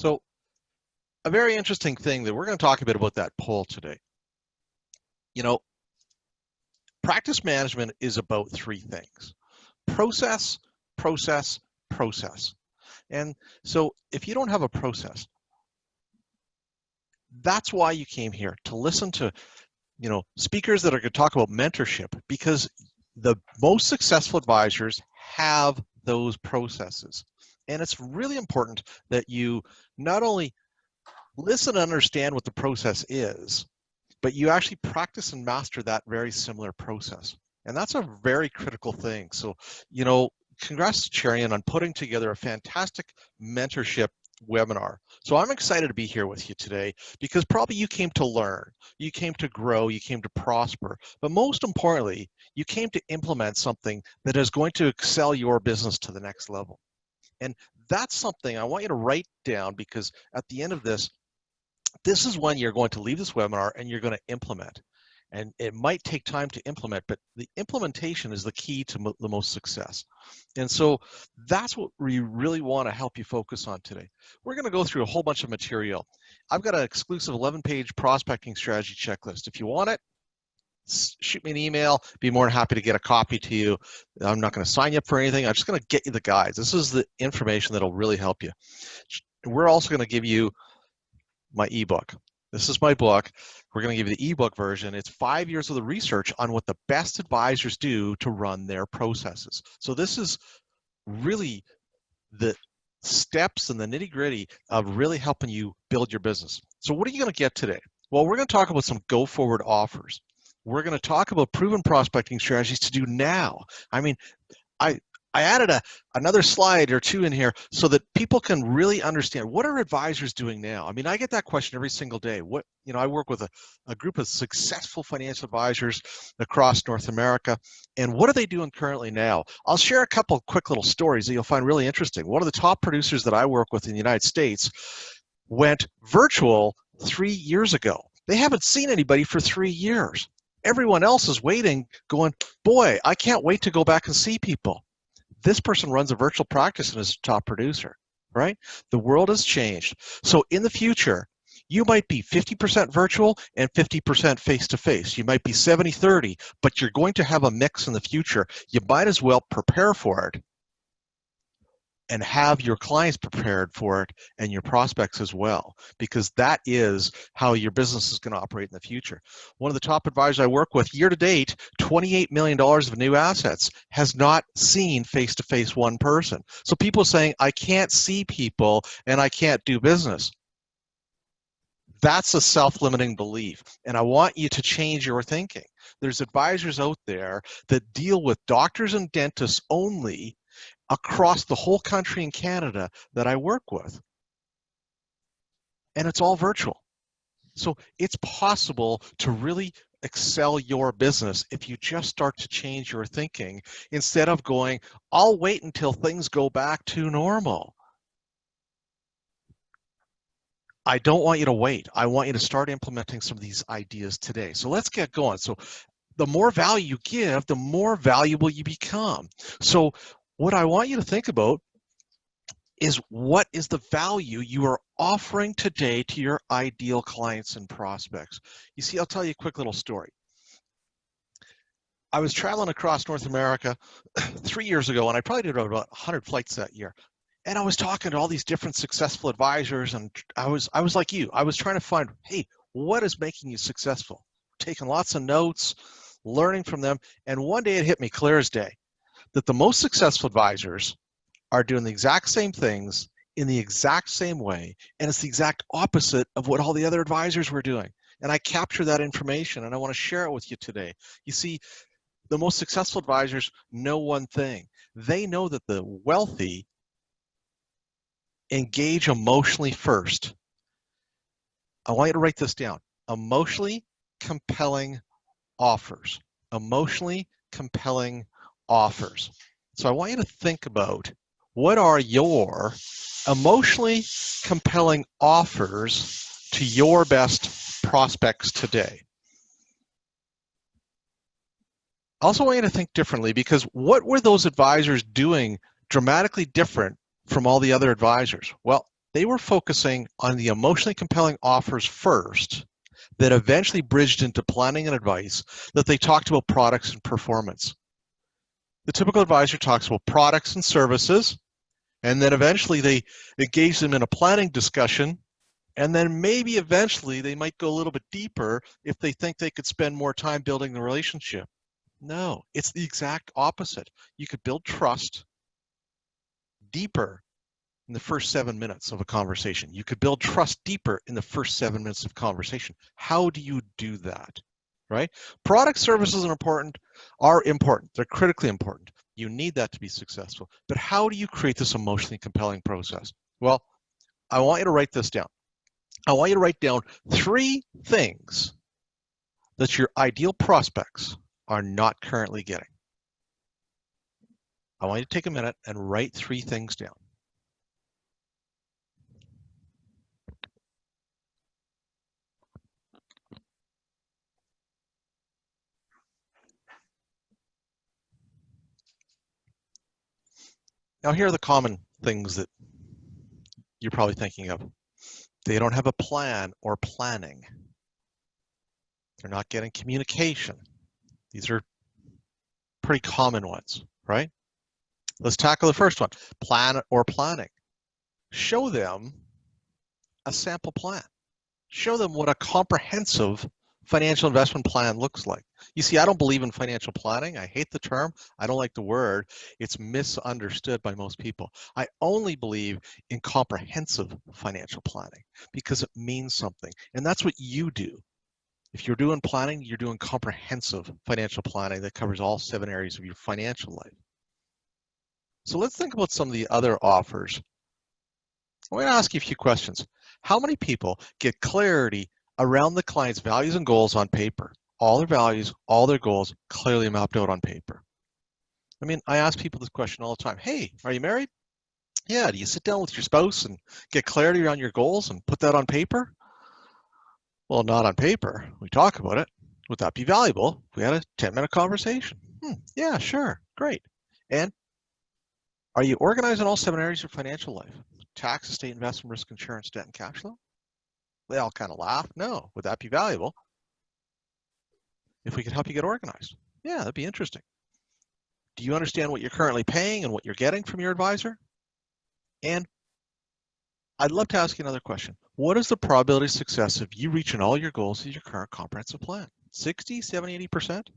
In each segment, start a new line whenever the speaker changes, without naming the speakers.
So a very interesting thing that we're going to talk a bit about that poll today. You know, practice management is about three things: process, process, process. And so if you don't have a process, that's why you came here, to listen to, speakers that are going to talk about mentorship, because the most successful advisors have those processes. And it's really important that you not only listen and understand what the process is, but you actually practice and master that very similar process. And that's a very critical thing. So, congrats to Cherian on putting together a fantastic mentorship webinar. So I'm excited to be here with you today because probably you came to learn, you came to grow, you came to prosper, but most importantly, you came to implement something that is going to excel your business to the next level. And that's something I want you to write down, because at the end of this is when you're going to leave this webinar and you're going to implement. And it might take time to implement, but the implementation is the key to the most success. And so that's what we really want to help you focus on today. We're going to go through a whole bunch of material. I've got an exclusive 11-page prospecting strategy checklist. If you want it, shoot me an email. Be more than happy to get a copy to you. I'm not going to sign you up for anything. I'm just going to get you the guides. This is the information that'll really help you. We're also going to give you my ebook. This is my book. We're going to give you the ebook version. It's 5 years of the research on what the best advisors do to run their processes. So this is really the steps and the nitty-gritty of really helping you build your business. So what are you going to get today? Well, we're going to talk about some go-forward offers. We're going to talk about proven prospecting strategies to do now. I mean, I added another slide or two in here so that people can really understand, what are advisors doing now? I mean, I get that question every single day. I work with a group of successful financial advisors across North America, and what are they doing currently now? I'll share a couple of quick little stories that you'll find really interesting. One of the top producers that I work with in the United States went virtual 3 years ago. They haven't seen anybody for 3 years. Everyone else is waiting, going, boy, I can't wait to go back and see people. This person runs a virtual practice and is a top producer, right? The world has changed. So in the future, you might be 50% virtual and 50% face-to-face. You might be 70-30, but you're going to have a mix in the future. You might as well prepare for it and have your clients prepared for it, and your prospects as well, because that is how your business is going to operate in the future. One of the top advisors I work with, year to date, $28 million of new assets, has not seen face-to-face one person. So people saying, I can't see people and I can't do business. That's a self-limiting belief, and I want you to change your thinking. There's advisors out there that deal with doctors and dentists only across the whole country in Canada that I work with. And it's all virtual. So it's possible to really excel your business if you just start to change your thinking, instead of going, I'll wait until things go back to normal. I don't want you to wait. I want you to start implementing some of these ideas today. So let's get going. So the more value you give, the more valuable you become. So what I want you to think about is, what is the value you are offering today to your ideal clients and prospects? You see, I'll tell you a quick little story. I was traveling across North America 3 years ago, and I probably did about 100 flights that year. And I was talking to all these different successful advisors, and I was like you. I was trying to find, hey, what is making you successful? Taking lots of notes, learning from them, and one day it hit me clear as day that the most successful advisors are doing the exact same things in the exact same way, and it's the exact opposite of what all the other advisors were doing. And I capture that information, and I want to share it with you today. You see, the most successful advisors know one thing. They know that the wealthy engage emotionally first. I want you to write this down. Emotionally compelling offers. Emotionally compelling offers. So I want you to think about, what are your emotionally compelling offers to your best prospects today? I also want you to think differently, because what were those advisors doing dramatically different from all the other advisors? Well, They were focusing on the emotionally compelling offers first, that eventually bridged into planning and advice, that they talked about products and performance. The typical advisor talks about products and services, and then eventually they engage them in a planning discussion, and then maybe eventually they might go a little bit deeper if they think they could spend more time building the relationship. No, it's the exact opposite. You could build trust deeper in the first 7 minutes of a conversation. You could build trust deeper in the first 7 minutes of conversation. How do you do that? Right? Product services are important. They're critically important. You need that to be successful. But how do you create this emotionally compelling process? Well, I want you to write this down. I want you to write down 3 things that your ideal prospects are not currently getting. I want you to take a minute and write 3 things down. Now, here are the common things that you're probably thinking of. They don't have a plan or planning. They're not getting communication. These are pretty common ones, right? Let's tackle the first one, plan or planning. Show them a sample plan. Show them what a comprehensive financial investment plan looks like. You see, I don't believe in financial planning. I hate the term. I don't like the word. It's misunderstood by most people. I only believe in comprehensive financial planning because it means something. And that's what you do. If you're doing planning, you're doing comprehensive financial planning that covers all 7 areas of your financial life. So let's think about some of the other offers. I'm going to ask you a few questions. How many people get clarity around the client's values and goals on paper? All their values, all their goals clearly mapped out on paper. I mean, I ask people this question all the time. Hey, are you married? Yeah, do you sit down with your spouse and get clarity around your goals and put that on paper? Well, not on paper. We talk about it. Would that be valuable if we had a 10-minute conversation? Yeah, sure, great. And are you organized in all 7 areas of financial life? Tax, estate, investment, risk, insurance, debt, and cash flow? They all kind of laugh. No. Would that be valuable if we could help you get organized? Yeah, that'd be interesting. Do you understand what you're currently paying and what you're getting from your advisor? And I'd love to ask you another question. What is the probability of success if you reaching all your goals with your current comprehensive plan? 60, 70, 80%?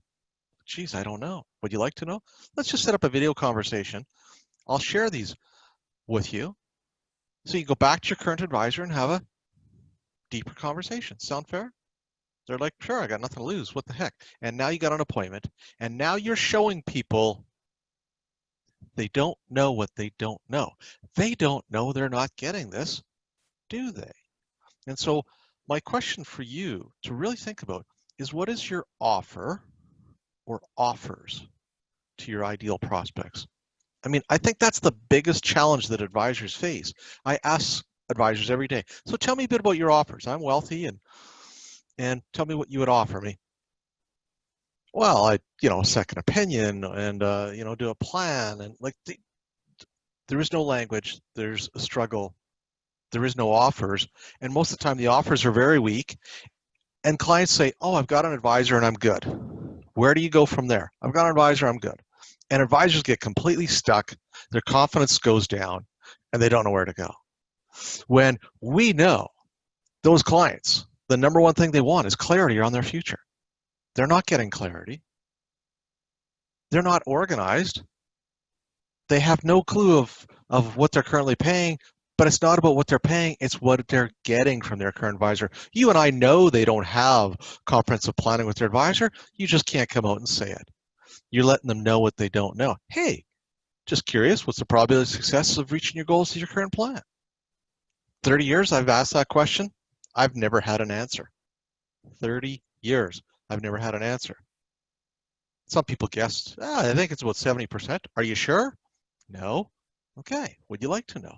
Geez, I don't know. Would you like to know? Let's just set up a video conversation. I'll share these with you. So you go back to your current advisor and have a deeper conversation. Sound fair? They're like, sure, I got nothing to lose. What the heck? And now you got an appointment. And now you're showing people they don't know what they don't know. They don't know they're not getting this, do they? And so my question for you to really think about is, what is your offer or offers to your ideal prospects? I mean, I think that's the biggest challenge that advisors face. I ask advisors every day, so tell me a bit about your offers. I'm wealthy, and tell me what you would offer me. Well, second opinion and, do a plan, and like there is no language, there's a struggle, there is no offers, and most of the time the offers are very weak, and clients say, oh, I've got an advisor and I'm good. Where do you go from there? I've got an advisor, I'm good. And advisors get completely stuck, their confidence goes down, and they don't know where to go. When we know those clients, the number one thing they want is clarity around their future. They're not getting clarity. They're not organized. They have no clue of what they're currently paying, but it's not about what they're paying, it's what they're getting from their current advisor. You and I know they don't have comprehensive planning with their advisor. You just can't come out and say it. You're letting them know what they don't know. Hey, just curious, what's the probability of success of reaching your goals with your current plan? 30 years I've asked that question. I've never had an answer. 30 years, I've never had an answer. Some people guessed, I think it's about 70%. Are you sure? No. Okay, would you like to know?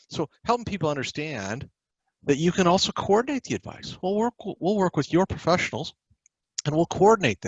So helping people understand that you can also coordinate the advice. We'll work with your professionals and we'll coordinate that.